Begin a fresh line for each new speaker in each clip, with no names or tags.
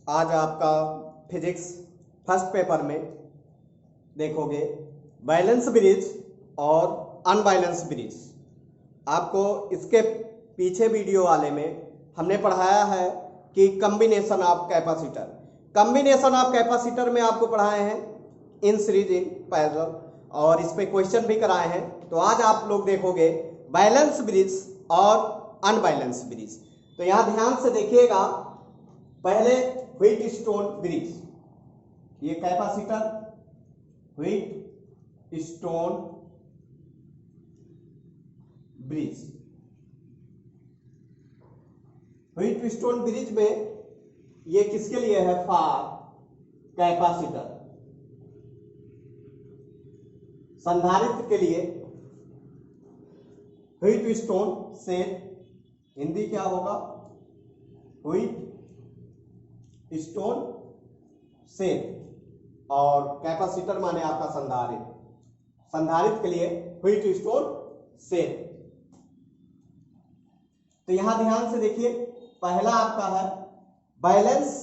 आज आपका physics first paper में देखोगे बैलेंस ब्रिज और अनबैलेंस ब्रिज। आपको इसके पीछे वीडियो वाले में हमने पढ़ाया है कि combination of capacitor. Combination of capacitor में आपको पढ़ाए हैं इन सीरीज इन पैरेलल और इस पे क्वेश्चन भी कराए हैं। तो आज आप लोग देखोगे बैलेंस ब्रिज और अनबैलेंस ब्रिज। तो यहां ध्यान से देखिएगा, पहले व्हीट स्टोन ब्रिज, ये capacitor wheat stone bridge. Wheat stone bridge में ये किसके लिए है? फॉर कैपेसिटर, संधारित्र के लिए। व्हीट स्टोन से हिंदी क्या होगा? व्हीट स्टोन से, और कैपेसिटर माने आपका संधारित्र, संधारित्र के लिए व्हीट स्टोन से। तो यहां ध्यान से देखिए, पहला आपका है बैलेंस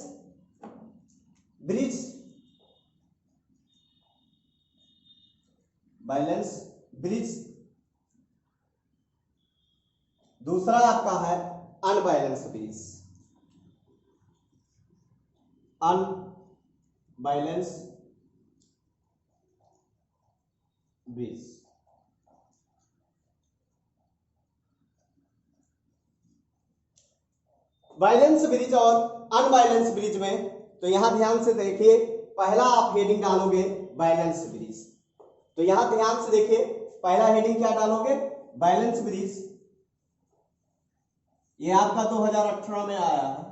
ब्रिज, बैलेंस ब्रिज। दूसरा आपका है unbalance bridge, unbalance bridge. Balance bridge और अनबैलेंस ब्रिज में तो यहां ध्यान से देखिए, पहला आप हेडिंग डालोगे बैलेंस ब्रिज। तो यहां ध्यान से देखिए, पहला हेडिंग क्या डालोगे? Balance bridge. ये आपका 2018 में आया है,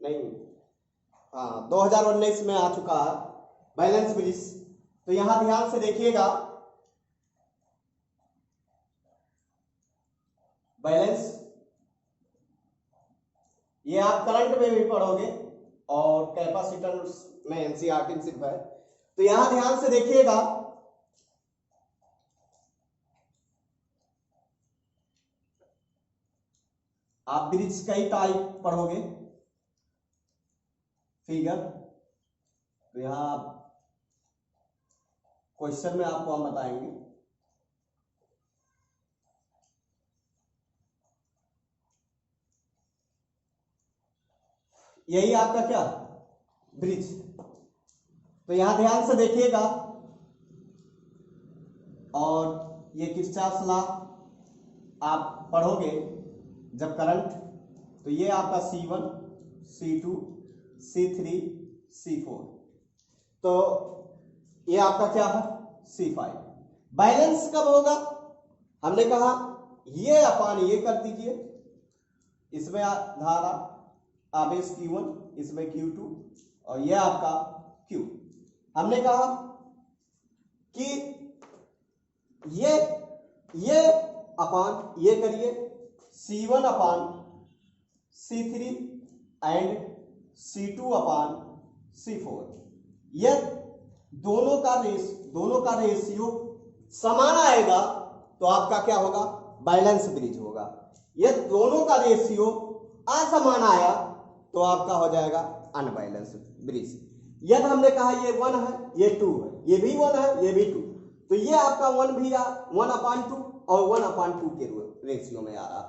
नहीं, हाँ 2019 में आ चुका है बैलेंस ब्रिज। तो यहां ध्यान से देखिएगा, बैलेंस, ये आप करंट में भी पढ़ोगे और कैपेसिटर में एनसीईआरटी सिर्फ है। तो यहां ध्यान से देखिएगा, आप ब्रिज कई टाइप पढ़ोगे फिगर। तो यहां क्वेश्चन में आपको हम बताएंगे। यही आपका क्या ब्रिज। तो यहां ध्यान से देखिएगा, और ये किरचॉफ लॉ आप पढ़ोगे जब करंट। तो ये आपका C1 C2 C3 C4, तो ये आपका क्या है? C5। बैलेंस कब होगा? हमने कहा ये अपान ये कर दीजिए, इसमें धारा आवेश Q1, इसमें Q2, और ये आपका Q। हमने कहा कि ये अपान ये करिए, C1 upon C3 and C2 upon C4। यह दोनों का रेशियो समान आएगा तो आपका क्या होगा? बैलेंस ब्रिज होगा। यह दोनों का रेशियो असमान आया तो आपका हो जाएगा अनबैलेंस ब्रिज। यदि हमने कहा ये 1 है, ये 2 है, ये भी 1 है, ये भी 2, तो ये आपका 1/2 और 1/2 के रेशियो में आ रहा,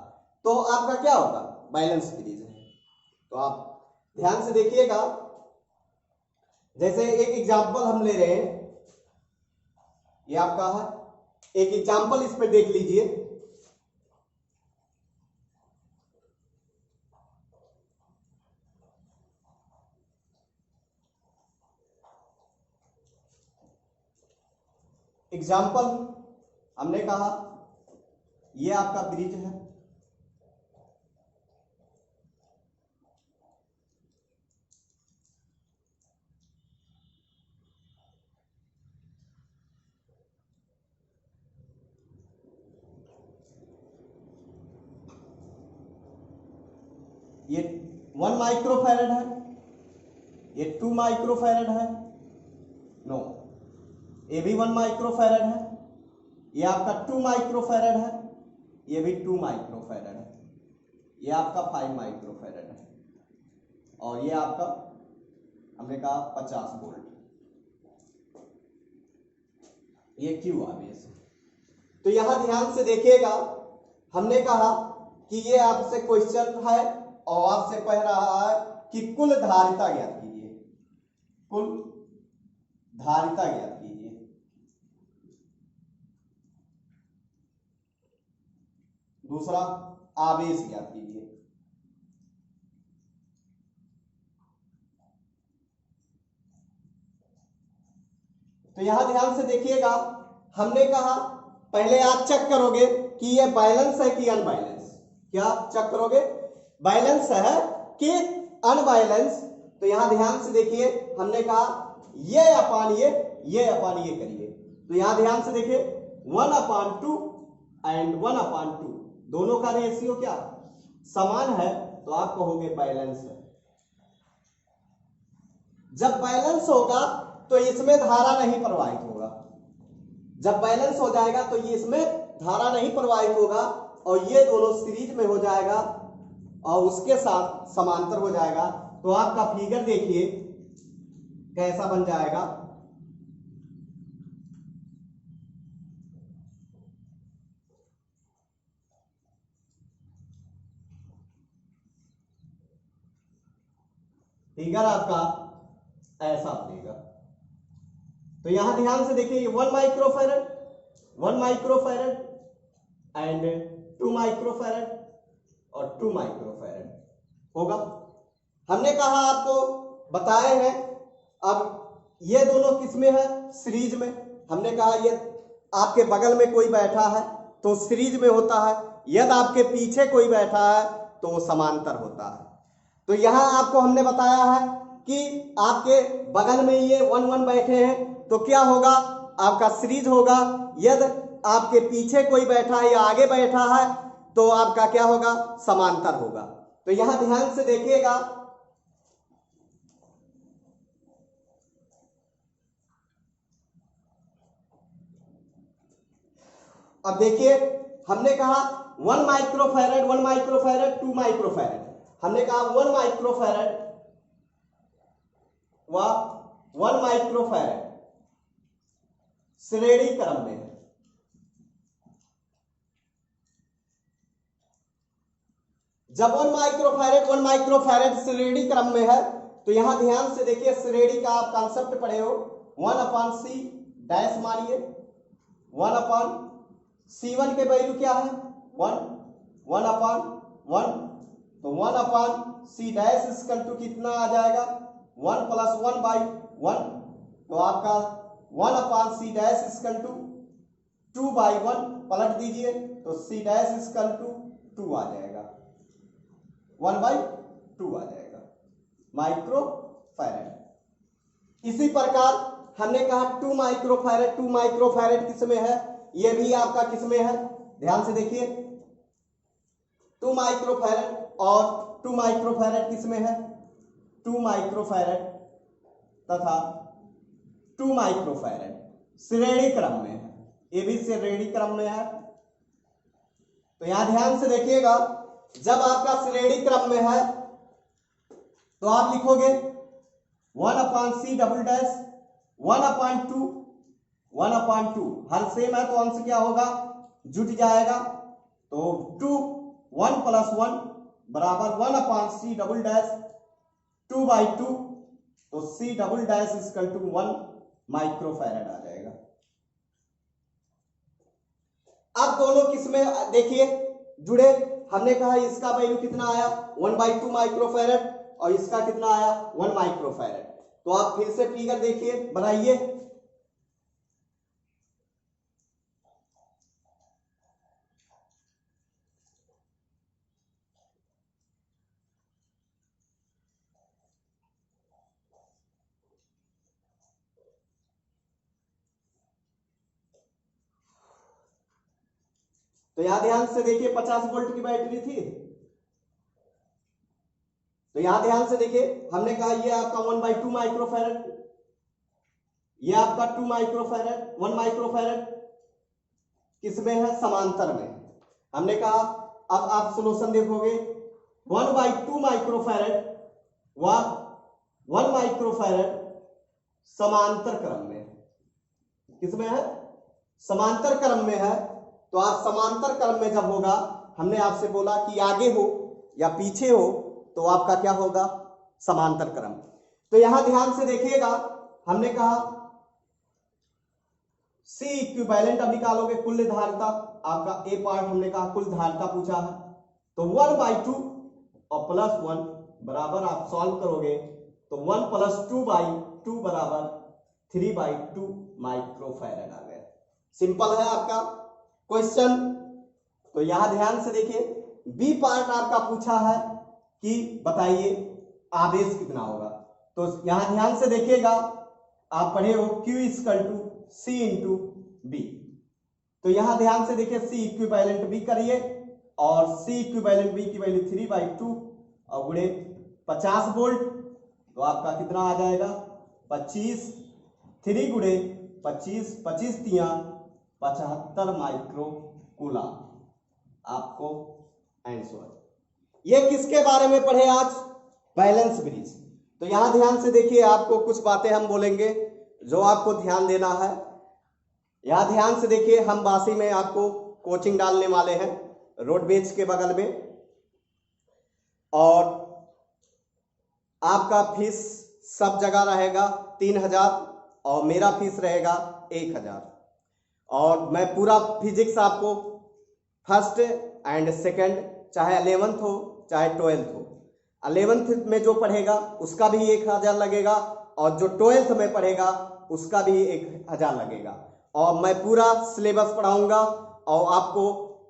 तो आपका क्या होगा? बैलेंस ब्रिज है। तो आप ध्यान से देखिएगा, जैसे एक एग्जांपल हम ले रहे हैं, ये आपका है एक एग्जांपल, इस पे देख लीजिए। एग्जाम्पल हमने कहा ये आपका ब्रिज है, ये 1 माइक्रोफैरड है, ये 2 माइक्रोफैरड है, नो, ये भी 1 माइक्रोफैरड है, ये आपका 2 माइक्रोफैरड है, ये भी 2 माइक्रोफैरड है, ये आपका 5 माइक्रोफैरड है और ये आपका हमने कहा 50 वोल्ट, ये क्यू आवेश। तो यहां ध्यान से देखिएगा, हमने कहा कि ये आपसे क्वेश्चन है और आपसे कह रहा है कि कुल धारिता ज्ञात कीजिए, कुल धारिता ज्ञात कीजिए। दूसरा आवेश ज्ञात कीजिए। तो यहां ध्यान से देखिएगा, हमने कहा पहले आप चेक करोगे कि ये बैलेंस है कि अनबैलेंस। क्या चेक करोगे? बैलेंस है कि अनबैलेंस। तो यहां ध्यान से देखिए, हमने कहा ये अपान ये करिए। तो यहां ध्यान से देखिए 1/2 एंड 1/2 दोनों का रेशियो क्या समान है, तो आप कहोगे बैलेंस है। जब बैलेंस होगा तो इसमें धारा नहीं प्रवाहित होगा। जब बैलेंस हो जाएगा तो ये इसमें धारा नहीं प्रवाहित होगा और ये दोनों सीरीज में हो जाएगा और उसके साथ समांतर हो जाएगा। तो आपका फिगर देखिए कैसा बन जाएगा। फिगर आपका ऐसा बनेगा। तो यहां ध्यान से देखिए 1 माइक्रोफैरड एंड 2 माइक्रोफैरड और 2 माइक्रोफैरड होगा। हमने कहा आपको बताए हैं। अब ये दोनों किसमें है? सीरीज में। हमने कहा ये आपके बगल में कोई बैठा है तो सीरीज में होता है, यदि आपके पीछे कोई बैठा है तो वो समांतर होता है। तो यहां आपको हमने बताया है कि आपके बगल में ये 1 बैठे हैं तो क्या होगा? आपका सीरीज होगा। यदि आपके पीछे कोई बैठा है या आगे बैठा है तो आपका क्या होगा? समांतर होगा। तो यहां ध्यान से देखिएगा, अब देखिए हमने कहा 1 माइक्रोफैरड 2 माइक्रोफैरड। हमने कहा 1 माइक्रोफैरड व 1 माइक्रोफैरड श्रेणी क्रम में है। जब 1 माइक्रोफैरड श्रेणी क्रम में है तो यहां ध्यान से देखिए, श्रेणी का आप कॉन्सेप्ट पढ़े हो। 1/c डैश मानिए 1/c1 के वैल्यू क्या है? 1/1। तो 1/c डैश इसकल टू कितना आ जाएगा? 1 + 1/1। तो आपका 1/c डैश इसकल टू 2/1 पलट दीजिए तो c डैश इसकल टू 2 आ जाएगा, 1/2 आ जाएगा माइक्रोफैरड। इसी प्रकार हमने कहा 2 माइक्रोफैरड किसमें है? यह भी आपका किसमें है? ध्यान से देखिए 2 माइक्रोफैरड और 2 माइक्रोफैरड किसमें है? 2 माइक्रोफैरड तथा 2 माइक्रोफैरड श्रेणी क्रम में है। ये भी श्रेणी क्रम में है। तो यहां ध्यान से देखिएगा, जब आपका श्रेणी क्रम में है तो आप लिखोगे 1/c डबल डैश 1/2 हर सेम है तो अंश क्या होगा? जुट जाएगा। तो 1 + 1 बराबर 1/c डबल डैश 2/2। तो c double dash equal to 1 microfarad आ जाएगा। अब दोनों किसमें देखिए जुड़े। हमने कहा इसका वैल्यू कितना आया? 1/2 माइक्रोफैरड और इसका कितना आया? 1 माइक्रोफैरड। तो आप फिर से फिगर देखिए, बनाइए। तो यहां ध्यान से देखिए 50 वोल्ट की बैटरी थी। तो यहां ध्यान से देखिए, हमने कहा ये आपका 1/2 माइक्रोफैरड, ये आपका 2 माइक्रोफैरड 1 माइक्रोफैरड किसमें है? समांतर में। हमने कहा अब आप सॉल्यूशन देखोगे 1/2 माइक्रोफैरड व 1 माइक्रोफैरड समांतर क्रम में। किसमें है? समांतर क्रम में है। तो आप समांतर क्रम में जब होगा, हमने आपसे बोला कि आगे हो या पीछे हो, तो आपका क्या होगा? समांतर क्रम। तो यहां ध्यान से देखिएगा, हमने कहा सी इक्विवेलेंट अब निकालोगे, कुल धारिता आपका ए पार्ट हमने कहा कुल धारिता पूछा है, तो 1/2 और +1 बराबर आप सॉल्व करोगे तो 1 + 2/2 बराबर 3/2 माइक्रोफैरड आ गया। सिंपल है आपका क्वेश्चन। तो यहां ध्यान से देखिए, बी पार्ट आपका पूछा है कि बताइए आवेश कितना होगा। तो यहां ध्यान से देखिएगा, आप पढ़े हो Q = C × B। तो यहां ध्यान से देखिए, C इक्विवेलेंट B करिए और C इक्विवेलेंट B की वैल्यू 3/2 और गुणे 50 वोल्ट, तो आपका कितना आ जाएगा? 25, 3 गुणे 25, 25 तिया 75 माइक्रो कूलम आपको आंसर। ये किसके बारे में पढ़े आज? Balance bridge. तो यहां ध्यान से देखिए, आपको कुछ बातें हम बोलेंगे जो आपको ध्यान देना है। यहां ध्यान से देखिए, हम बासी में आपको कोचिंग डालने वाले हैं रोडवेज के बगल में, और आपका फीस सब जगह रहेगा 3000 और मेरा फीस रहेगा 1000। और मैं पूरा फिजिक्स आपको फर्स्ट एंड सेकंड, चाहे 11th हो चाहे 12th हो, 11th में जो पढ़ेगा उसका भी 1000 लगेगा और जो 12th में पढ़ेगा उसका भी 1000 लगेगा। और मैं पूरा सिलेबस पढ़ाऊंगा और आपको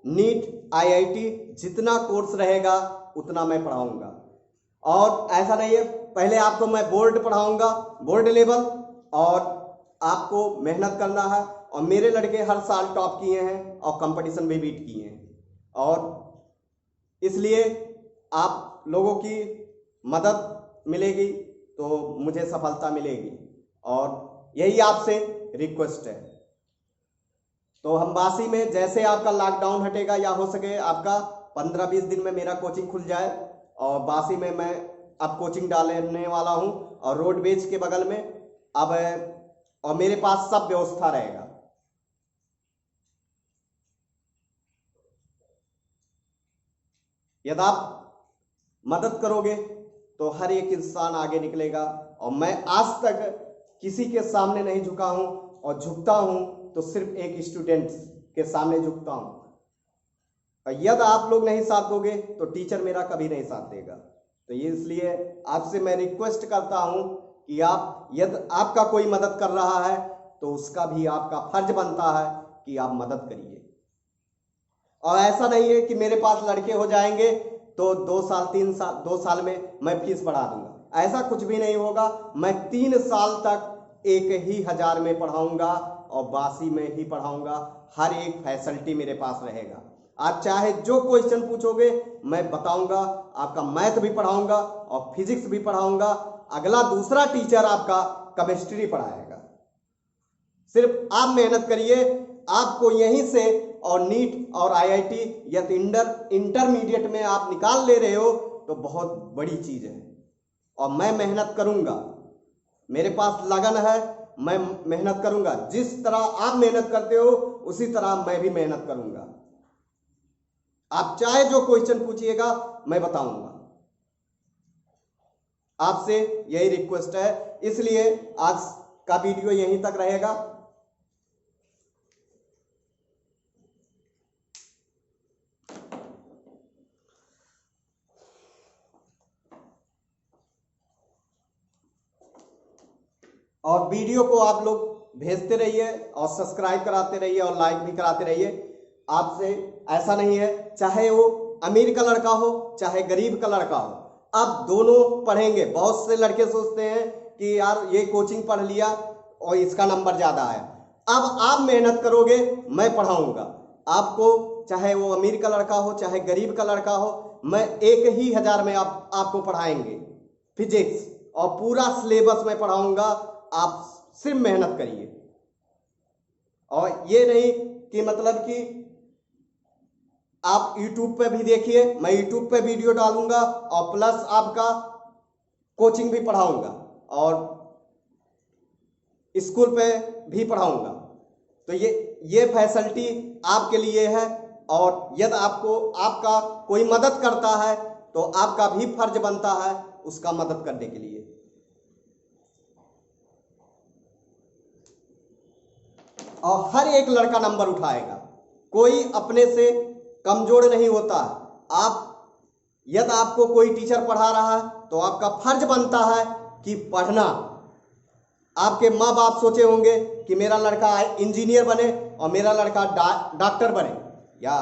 नीट IIT जितना कोर्स रहेगा उतना मैं पढ़ाऊंगा। और ऐसा नहीं है, पहले आपको मैं बोर्ड पढ़ाऊंगा, बोर्ड लेवल, और आपको मेहनत करना है। और मेरे लड़के हर साल टॉप किए हैं और कंपटीशन में बीट किए हैं, और इसलिए आप लोगों की मदद मिलेगी तो मुझे सफलता मिलेगी, और यही आपसे रिक्वेस्ट है। तो हम बासी में जैसे आपका लॉकडाउन हटेगा, या हो सके आपका 15-20 दिन में मेरा कोचिंग खुल जाए, और बासी में मैं अब कोचिंग डालने वाला हूं और रोडवेज के बगल में अब, और मेरे पास सब व्यवस्था रहेगा। यदि आप मदद करोगे तो हर एक इंसान आगे निकलेगा। और मैं आज तक किसी के सामने नहीं झुका हूं, और झुकता हूं तो सिर्फ एक स्टूडेंट के सामने झुकता हूं। और यदि आप लोग नहीं साथ दोगे तो टीचर मेरा कभी नहीं साथ देगा। तो ये इसलिए आपसे मैं रिक्वेस्ट करता हूं कि आप, यदि आपका कोई मदद कर रहा है तो उसका भी आपका फर्ज बनता है कि आप मदद करिए। और ऐसा नहीं है कि मेरे पास लड़के हो जाएंगे तो 2 साल 3 साल 2 साल में मैं फीस बढ़ा दूंगा, ऐसा कुछ भी नहीं होगा। मैं 3 साल तक 1000 में पढ़ाऊंगा और बासी में ही पढ़ाऊंगा। हर एक फैसिलिटी मेरे पास रहेगा। आप चाहे जो क्वेश्चन पूछोगे मैं बताऊंगा, आपका मैथ भी पढ़ाऊंगा और फिजिक्स भी पढ़ाऊंगा। अगला दूसरा टीचर आपका केमिस्ट्री पढ़ाएगा। सिर्फ आप मेहनत करिए, आपको यहीं से, और नीट और IIT या तो इंटरमीडिएट में आप निकाल ले रहे हो तो बहुत बड़ी चीज है। और मैं मेहनत करूंगा, मेरे पास लगन है, मैं मेहनत करूंगा। जिस तरह आप मेहनत करते हो उसी तरह मैं भी मेहनत करूंगा। आप चाहे जो क्वेश्चन पूछिएगा मैं बताऊंगा। आपसे यही रिक्वेस्ट है, इसलिए आज का वीडियो यहीं तक रहेगा। और वीडियो को आप लोग भेजते रहिए और सब्सक्राइब कराते रहिए और लाइक भी कराते रहिए। आपसे ऐसा नहीं है, चाहे वो अमीर का लड़का हो चाहे गरीब का लड़का हो, अब दोनों पढ़ेंगे। बहुत से लड़के सोचते हैं कि यार ये कोचिंग पढ़ लिया और इसका नंबर ज्यादा है। अब आप मेहनत करोगे, मैं पढ़ाऊंगा आपको, चाहे वो अमीर का लड़का हो चाहे गरीब का लड़का हो, मैं 1000 में आपको पढ़ाएंगे फिजिक्स, और पूरा सिलेबस में पढ़ाऊंगा। आप सिर्फ मेहनत करिए, और ये नहीं कि मतलब कि आप YouTube पे भी देखिए, मैं YouTube पे वीडियो डालूंगा और प्लस आपका कोचिंग भी पढ़ाऊंगा और स्कूल पे भी पढ़ाऊंगा। तो ये फैसिलिटी आपके लिए है। और यदि आपको आपका कोई मदद करता है तो आपका भी फर्ज बनता है उसका मदद करने के लिए। और हर एक लड़का नंबर उठाएगा, कोई अपने से कमजोर नहीं होता। आप यदि आपको कोई टीचर पढ़ा रहा है तो आपका फर्ज बनता है कि पढ़ना। आपके माँ बाप सोचे होंगे कि मेरा लड़का इंजीनियर बने और मेरा लड़का डॉक्टर बने, या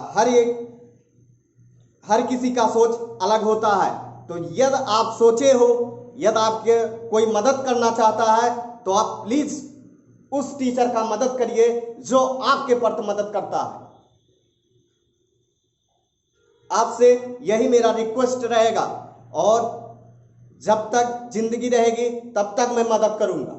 हर किसी का सोच अलग होता है। तो यदि आप सोचे हो, यदि आपके कोई मदद करना चाहता है तो आप प्लीज उस टीचर का मदद करिए जो आपके प्रति मदद करता है। आपसे यही मेरा रिक्वेस्ट रहेगा और जब तक जिंदगी रहेगी तब तक मैं मदद करूंगा।